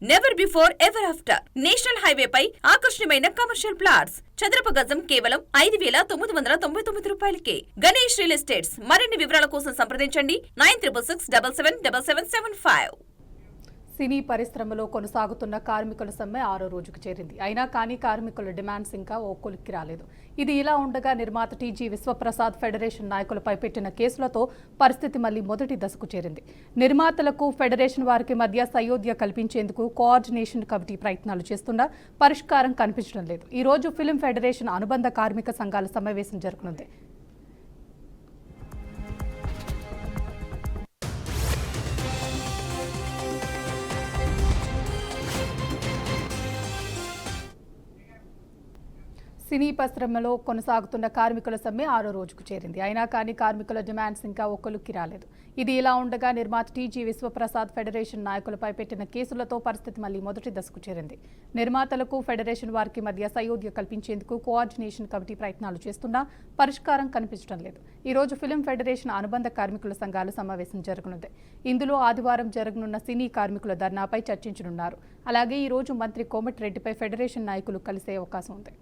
Never before ever after national highway పై ఆకర్షణీయమైన commercial plots చదరపు గజం కేవలం 5,999 రూపాయలకే. Ganesh real estates. మరిన్ని వివరాల కోసం సంప్రదించండి 9366777775. సినీ పరిశ్రమలో కొనసాగుతున్న కార్మికుల సమ్మె 6వ రోజుకు చేరింది. అయినా కానీ కార్మికుల డిమాండ్స్ ఇంకా ఓ కొలిక్కి రాలేదు. ఇది ఇలా ఉండగా నిర్మాత టీజీ విశ్వప్రసాద్ ఫెడరేషన్ నాయకులపై పెట్టిన కేసులతో పరిస్థితి మళ్లీ మొదటి దశకు చేరింది. నిర్మాతలకు ఫెడరేషన్ వారికి మధ్య సయోధ్య కల్పించేందుకు కోఆర్డినేషన్ కమిటీ ప్రయత్నాలు చేస్తున్నా పరిష్కారం కనిపించడం లేదు. ఈ రోజు ఫిలిం ఫెడరేషన్ అనుబంధ కార్మిక సంఘాల సమావేశం జరగనుంది. సినీ పరిశ్రమలో కొనసాగుతున్న కార్మికుల సమ్మె 6వ రోజుకు చేరింది. అయినా కానీ కార్మికుల డిమాండ్స్ ఇంకా ఒక్కలుక్కి రాలేదు. ఇది ఇలా ఉండగా నిర్మాత టీజీ విశ్వప్రసాద్ ఫెడరేషన్ నాయకులపై పెట్టిన కేసులతో పరిస్థితి మళ్లీ మొదటి దశకు చేరింది. నిర్మాతలకు ఫెడరేషన్ వారికి మధ్య సయోధ్య కల్పించేందుకు కోఆర్డినేషన్ కమిటీ ప్రయత్నాలు చేస్తున్నా పరిష్కారం కనిపించడం లేదు. ఈ రోజు ఫిలిం ఫెడరేషన్ అనుబంధ కార్మికుల సంఘాల సమావేశం జరగనుంది. ఇందులో ఆదివారం జరగనున్న సినీ కార్మికుల ధర్నాపై చర్చించనున్నారు. అలాగే ఈ రోజు మంత్రి కోమటిరెడ్డిపై ఫెడరేషన్ నాయకులు కలిసే అవకాశం ఉంది.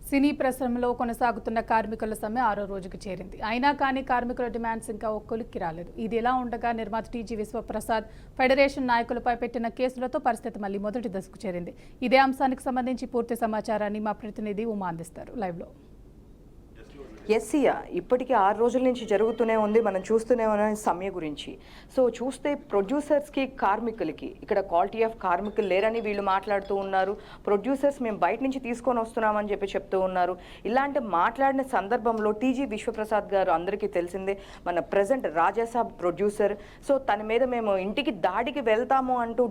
సినీ పరిశ్రమలో కొనసాగుతున్న కార్మికుల సమ్మె 6వ రోజుకు చేరింది. అయినా కానీ కార్మికుల డిమాండ్స్ ఇంకా ఒక్కలిక్కి రాలేదు. ఇది ఎలా ఉండగా నిర్మాత టీజీ విశ్వప్రసాద్ ఫెడరేషన్ నాయకులపై పెట్టిన కేసులతో పరిస్థితి మళ్లీ మొదటి దశకు చేరింది. ఇదే అంశానికి సంబంధించి పూర్తి సమాచారాన్ని మా ప్రతినిధి ఉమా అందిస్తారు లైవ్లో. ఎస్సీయా ఇప్పటికీ 6 రోజుల నుంచి జరుగుతూనే ఉంది. మనం చూస్తూనే ఉన్న సమ్మె గురించి. సో చూస్తే ప్రొడ్యూసర్స్కి కార్మికులకి ఇక్కడ క్వాలిటీ ఆఫ్ కార్మికులు లేరని వీళ్ళు మాట్లాడుతూ ఉన్నారు. ప్రొడ్యూసర్స్ మేము బయట నుంచి తీసుకొని వస్తున్నామని చెప్పి చెప్తూ ఉన్నారు. ఇలాంటి మాట్లాడిన సందర్భంలో టీజీ విశ్వప్రసాద్ గారు అందరికీ తెలిసిందే మన ప్రజెంట్ రాజాసాబ్ ప్రొడ్యూసర్. సో తన మీద మేము ఇంటికి దాడికి వెళ్తాము అంటూ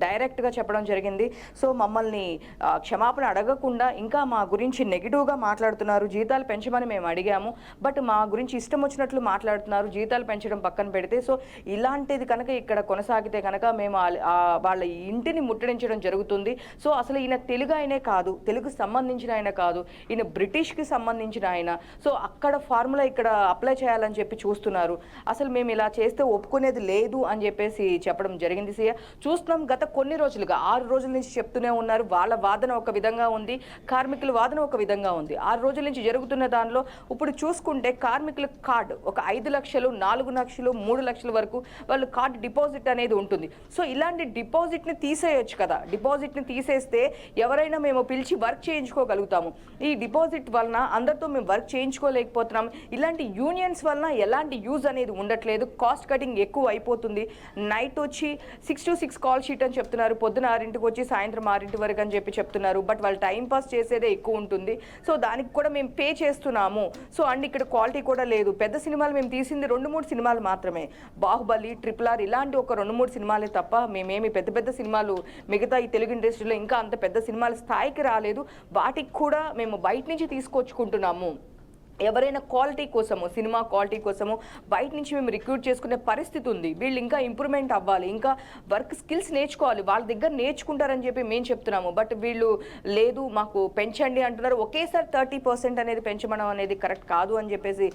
డైరెక్ట్గా చెప్పడం జరిగింది. సో మమ్మల్ని క్షమాపణ అడగకుండా ఇంకా మా గురించి నెగిటివ్గా మాట్లాడుతున్నారు. జీతాలు పెంచమని మేము అడిగాము, బట్ మా గురించి ఇష్టం వచ్చినట్లు మాట్లాడుతున్నారు. జీతాలు పెంచడం పక్కన పెడితే సో ఇలాంటిది కనుక ఇక్కడ కొనసాగితే కనుక మేము వాళ్ళ ఇంటిని ముట్టడించడం జరుగుతుంది. సో అసలు ఈయన తెలుగు ఆయనే కాదు, తెలుగు సంబంధించిన ఆయన కాదు, ఈయన బ్రిటిష్కి సంబంధించిన ఆయన. సో అక్కడ ఫార్ములా ఇక్కడ అప్లై చేయాలని చెప్పి చూస్తున్నారు. అసలు మేము ఇలా చేస్తే ఒప్పుకునేది లేదు అని చెప్పేసి చెప్పడం జరిగింది. చూస్తున్నాం గత కొన్ని రోజులుగా 6 రోజుల నుంచి చెప్తూనే ఉన్నారు. వాళ్ళ వాదన ఒక విధంగా ఉంది, కార్మికుల వాదన ఒక విధంగా ఉంది. 6 రోజుల నుంచి జరుగుతున్న దానిలో ఇప్పుడు చూసుకుంటే కార్మికుల కార్డు ఒక 5 లక్షలు, 4 లక్షలు, 3 లక్షల వరకు వాళ్ళు కార్డు డిపాజిట్ అనేది ఉంటుంది. సో ఇలాంటి డిపాజిట్ని తీసేయొచ్చు కదా. డిపాజిట్ని తీసేస్తే ఎవరైనా మేము పిలిచి వర్క్ చేయించుకోగలుగుతాము. ఈ డిపాజిట్ వలన అందరితో మేము వర్క్ చేయించుకోలేకపోతున్నాం. ఇలాంటి యూనియన్స్ వలన ఎలాంటి యూజ్ అనేది ఉండట్లేదు. కాస్ట్ కటింగ్ ఎక్కువ అయిపోతుంది. నైట్ వచ్చి 6 to 6 కాల్ షీట్ అని చెప్తున్నారు. పొద్దున 6ంటికి వచ్చి సాయంత్రం 6ంటి వరకు అని చెప్పి చెప్తున్నారు. బట్ వాళ్ళు టైం పాస్ చేసేదే ఎక్కువ ఉంటుంది. సో దానికి కూడా మేము పే చేస్తున్నాము. సో అండ్ ఇక్కడ క్వాలిటీ కూడా లేదు. పెద్ద సినిమాలు మేము తీసింది 2-3 సినిమాలు మాత్రమే. బాహుబలి, RRR ఇలాంటి ఒక 2-3 సినిమాలే తప్ప మేమేమి పెద్ద పెద్ద సినిమాలు మిగతా ఈ తెలుగు ఇండస్ట్రీలో ఇంకా అంత పెద్ద సినిమాల స్థాయికి రాలేదు. వాటికి కూడా మేము బయట నుంచి తీసుకొచ్చుకుంటున్నాము. ఎవరైనా క్వాలిటీ కోసము, సినిమా క్వాలిటీ కోసము బయట నుంచి మేము రిక్రూట్ చేసుకునే పరిస్థితి ఉంది. వీళ్ళు ఇంకా ఇంప్రూవ్మెంట్ అవ్వాలి, ఇంకా వర్క్ స్కిల్స్ నేర్చుకోవాలి. వాళ్ళ దగ్గర నేర్చుకుంటారని చెప్పి మేము చెప్తున్నాము. బట్ వీళ్ళు లేదు మాకు పెంచండి అంటున్నారు. ఒకేసారి 30% అనేది పెంచడం అనేది కరెక్ట్ కాదు అని చెప్పేసి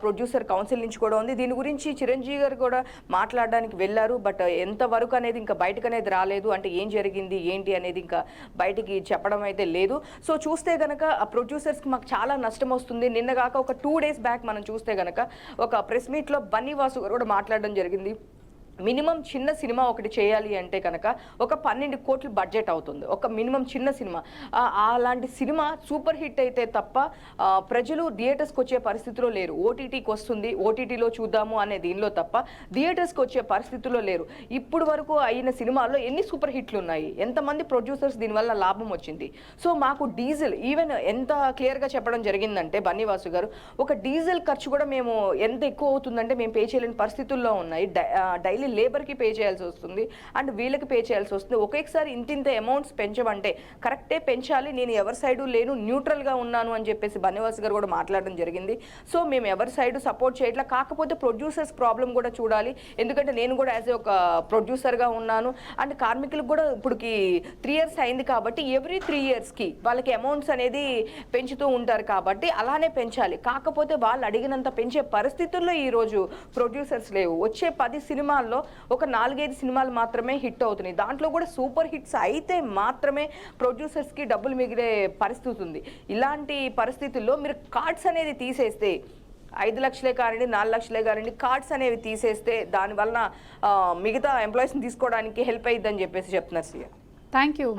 ప్రొడ్యూసర్ కౌన్సిల్ నుంచి కూడా ఉంది. దీని గురించి చిరంజీవి గారు కూడా మాట్లాడడానికి వెళ్ళారు. బట్ ఎంతవరకు అనేది ఇంకా బయటకు అనేది రాలేదు. అంటే ఏం జరిగింది ఏంటి అనేది ఇంకా బయటికి చెప్పడం అయితే లేదు. సో చూస్తే కనుక ఆ ప్రొడ్యూసర్స్కి మాకు చాలా నష్టం వస్తుంది. నిన్నగా కాక ఒక 2 days బ్యాక్ మనం చూస్తే గనక ఒక ప్రెస్ మీట్లో బన్నీ వాసు గారు కూడా మాట్లాడడం జరిగింది. మినిమం చిన్న సినిమా ఒకటి చేయాలి అంటే కనుక ఒక 12 కోట్లు బడ్జెట్ అవుతుంది, ఒక మినిమం చిన్న సినిమా. అలాంటి సినిమా సూపర్ హిట్ అయితే తప్ప ప్రజలు థియేటర్స్కి వచ్చే పరిస్థితిలో లేరు. ఓటీటీకి వస్తుంది, ఓటీటీలో చూద్దాము అనే దీనిలో తప్ప థియేటర్స్కి వచ్చే పరిస్థితిలో లేరు. ఇప్పుడు వరకు అయిన సినిమాల్లో ఎన్ని సూపర్ హిట్లు ఉన్నాయి, ఎంతమంది ప్రొడ్యూసర్స్ దీనివల్ల లాభం వచ్చింది. సో మాకు డీజిల్ ఈవెన్ ఎంత క్లియర్గా చెప్పడం జరిగిందంటే బన్నీవాసు గారు, ఒక డీజిల్ ఖర్చు కూడా మేము ఎంత ఎక్కువ అవుతుందంటే మేము పే చేయలేని పరిస్థితుల్లో ఉన్నాయి. డైలీ లేబర్కి పే చేయాల్సి వస్తుంది అండ్ వీళ్ళకి పే చేయాల్సి వస్తుంది. ఒకేసారి ఇంత అమౌంట్స్ పెంచమంటే కరెక్టే పెంచాలి, నేను ఎవరి సైడు లేను, న్యూట్రల్గా ఉన్నాను అని చెప్పేసి బన్నీవాస్ గారు కూడా మాట్లాడడం జరిగింది. సో మేము ఎవరి సైడు సపోర్ట్ చేయట్లా, కాకపోతే ప్రొడ్యూసర్స్ ప్రాబ్లం కూడా చూడాలి. ఎందుకంటే నేను కూడా యాజ్ ఒక ప్రొడ్యూసర్గా ఉన్నాను అండ్ కార్మికులకు కూడా ఇప్పటికి 3 years అయింది కాబట్టి ఎవ్రీ 3 yearsకి వాళ్ళకి అమౌంట్స్ అనేది పెంచుతూ ఉంటారు కాబట్టి అలానే పెంచాలి. కాకపోతే వాళ్ళు అడిగినంత పెంచే పరిస్థితుల్లో ఈరోజు ప్రొడ్యూసర్స్ లేవు. వచ్చే 10 సినిమాల్లో ఒక 4-5 సినిమాలు మాత్రమే హిట్ అవుతున్నాయి. దాంట్లో కూడా సూపర్ హిట్స్ అయితే మాత్రమే ప్రొడ్యూసర్స్కి డబ్బులు మిగిలే పరిస్థితి ఉంది. ఇలాంటి పరిస్థితుల్లో మీరు కార్డ్స్ అనేది తీసేస్తే 5 లక్షలే కానివ్వండి 4 లక్షలే కానివ్వండి కార్డ్స్ అనేవి తీసేస్తే దానివల్ల మిగతా ఎంప్లాయీస్ని తీసుకోవడానికి హెల్ప్ అయ్యిద్దని చెప్పేసి చెప్తున్నారు సీఎం. Thank you.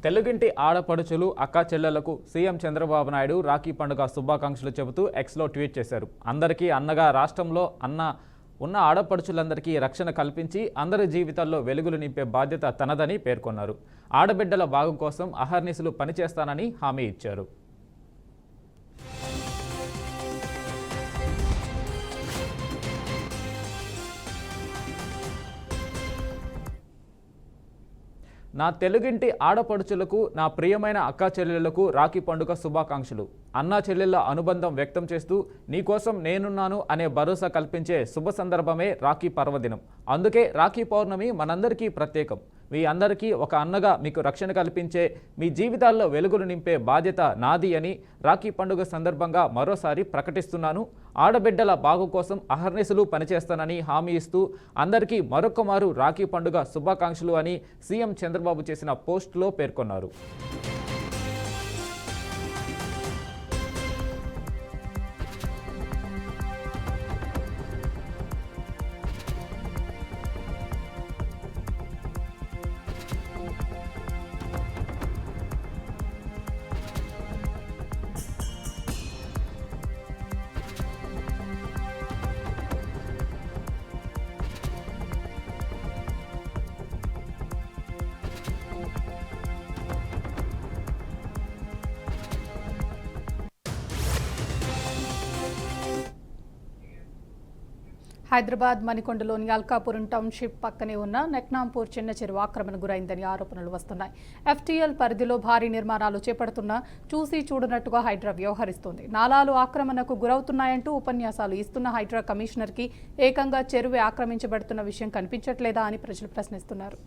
తెలుగింటి ఆడపడుచులు అక్కా చెల్లెలకు సీఎం చంద్రబాబు నాయుడు రాఖీ పండుగ శుభాకాంక్షలు చెబుతూ ఎక్స్లో ట్వీట్ చేశారు. అందరికీ అన్నగా రాష్ట్రంలో ఉన్న ఆడపడుచులందరికీ రక్షణ కల్పించి అందరి జీవితాల్లో వెలుగులు నింపే బాధ్యత తనదని పేర్కొన్నారు. ఆడబిడ్డల బాగు కోసం అహర్నిశలు పనిచేస్తానని హామీ ఇచ్చారు. నా తెలుగింటి ఆడపడుచులకు, నా ప్రియమైన అక్కా చెల్లెళ్లకు రాఖీ పండుగ శుభాకాంక్షలు. అన్నా చెల్లెళ్ల అనుబంధం వ్యక్తం చేస్తూ నీకోసం నేనున్నాను అనే భరోసా కల్పించే శుభ సందర్భమే రాఖీ పర్వదినం. అందుకే రాఖీ పౌర్ణమి మనందరికీ ప్రత్యేకం. మీ అందరికీ ఒక అన్నగా మీకు రక్షణ కల్పించే, మీ జీవితాల్లో వెలుగులు నింపే బాధ్యత నాది అని రాఖీ పండుగ సందర్భంగా మరోసారి ప్రకటిస్తున్నాను. ఆడబిడ్డల బాగు కోసం అహర్నిశలు పనిచేస్తానని హామీ ఇస్తూ అందరికీ మరొకమారు రాఖీ పండుగ శుభాకాంక్షలు అని సీఎం చంద్రబాబు చేసిన పోస్టులో పేర్కొన్నారు. హైదరాబాద్ మణికొండలోని అల్కాపురం టౌన్షిప్ పక్కనే ఉన్న నెక్నాంపూర్ చిన్న చెరువు ఆక్రమణ గురైందని ఆరోపణలు వస్తున్నాయి. FTL పరిధిలో భారీ నిర్మాణాలు చేపడుతున్నా చూసి చూడనట్టుగా హైడ్రా వ్యవహరిస్తోంది. నాలాలు ఆక్రమణకు గురవుతున్నాయంటూ ఉపన్యాసాలు ఇస్తున్న హైడ్రా కమిషనర్కి ఏకంగా చెరువే ఆక్రమించబడుతున్న విషయం కనిపించట్లేదా అని ప్రజలు ప్రశ్నిస్తున్నారు.